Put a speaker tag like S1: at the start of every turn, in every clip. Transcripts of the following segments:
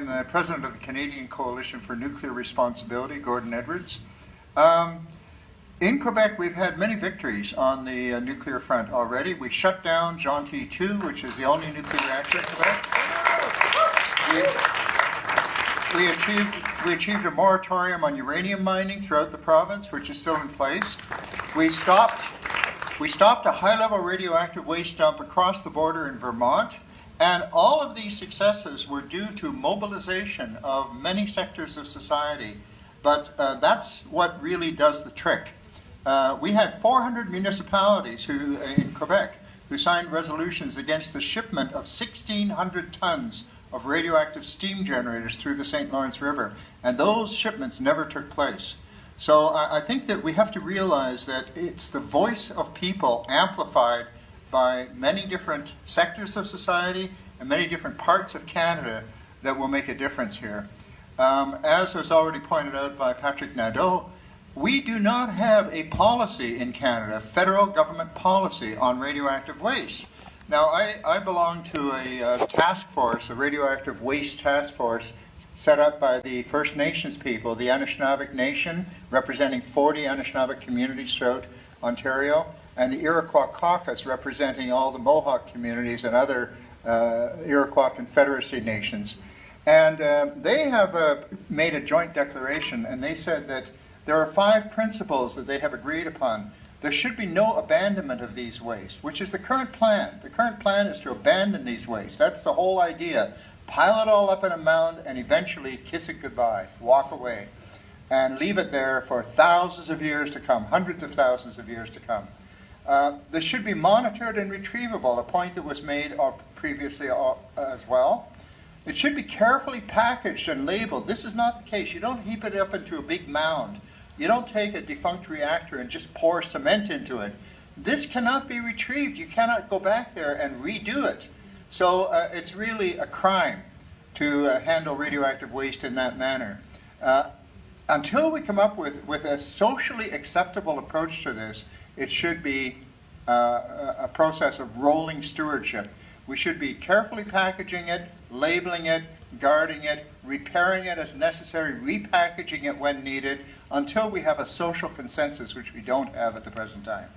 S1: am the president of the Canadian Coalition for Nuclear Responsibility, Gordon Edwards. In Quebec, we've had many victories on the nuclear front already. We shut down Gentil 2, which is the only nuclear reactor in Quebec. We achieved a moratorium on uranium mining throughout the province, which is still in place. We stopped a high-level radioactive waste dump across the border in Vermont. And all of these successes were due to mobilization of many sectors of society. But that's what really does the trick. We had 400 municipalities in Quebec who signed resolutions against the shipment of 1,600 tons of radioactive steam generators through the St. Lawrence River. And those shipments never took place. So I think that we have to realize that it's the voice of people amplified by many different sectors of society and many different parts of Canada that will make a difference here. As was already pointed out by Patrick Nadeau, we do not have a policy in Canada, federal government policy on radioactive waste. Now, I belong to a task force, a radioactive waste task force, set up by the First Nations people, the Anishinaabe Nation, representing 40 Anishinaabe communities throughout Ontario, and the Iroquois Caucus, representing all the Mohawk communities and other Iroquois Confederacy nations. And they have made a joint declaration, and they said that there are 5 principles that they have agreed upon. There should be no abandonment of these wastes, which is the current plan. The current plan is to abandon these wastes. That's the whole idea. Pile it all up in a mound and eventually kiss it goodbye, walk away, and leave it there for thousands of years to come, hundreds of thousands of years to come. This should be monitored and retrievable, a point that was made previously as well. It should be carefully packaged and labeled. This is not the case. You don't heap it up into a big mound. You don't take a defunct reactor and just pour cement into it. This cannot be retrieved. You cannot go back there and redo it. So it's really a crime to handle radioactive waste in that manner. Until we come up with a socially acceptable approach to this, it should be a process of rolling stewardship. We should be carefully packaging it, labeling it, guarding it, repairing it as necessary, repackaging it when needed, until we have a social consensus, which we don't have at the present time.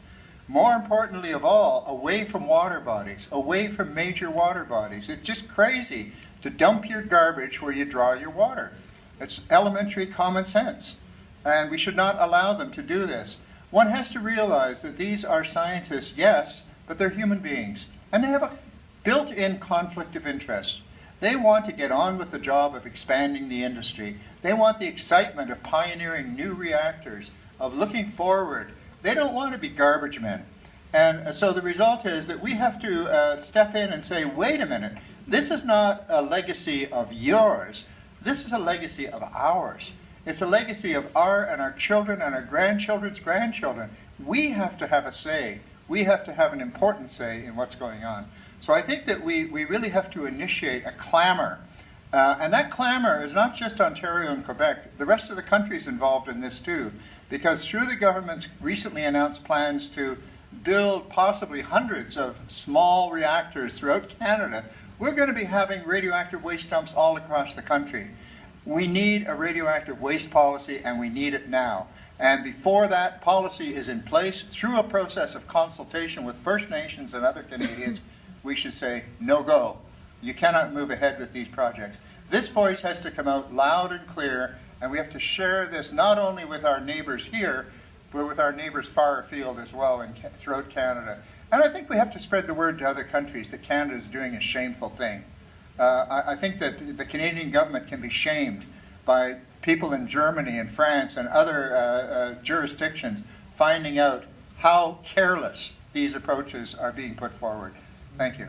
S1: More importantly of all, away from water bodies, away from major water bodies. It's just crazy to dump your garbage where you draw your water. It's elementary common sense, and we should not allow them to do this. One has to realize that these are scientists, yes, but they're human beings, and they have a built-in conflict of interest. They want to get on with the job of expanding the industry. They want the excitement of pioneering new reactors, of looking forward. They don't want to be garbage men. And so the result is that we have to step in and say, wait a minute, this is not a legacy of yours. This is a legacy of ours. It's a legacy of our children and our grandchildren's grandchildren. We have to have a say. We have to have an important say in what's going on. So I think that we really have to initiate a clamor. And that clamor is not just Ontario and Quebec. The rest of the country is involved in this too. Because through the government's recently announced plans to build possibly hundreds of small reactors throughout Canada, we're going to be having radioactive waste dumps all across the country. We need a radioactive waste policy, and we need it now. And before that policy is in place, through a process of consultation with First Nations and other Canadians, we should say, no go. You cannot move ahead with these projects. This voice has to come out loud and clear, and we have to share this not only with our neighbors here, but with our neighbors far afield as well throughout Canada. And I think we have to spread the word to other countries that Canada is doing a shameful thing. I think that the Canadian government can be shamed by people in Germany and France and other jurisdictions finding out how careless these approaches are being put forward. Thank you.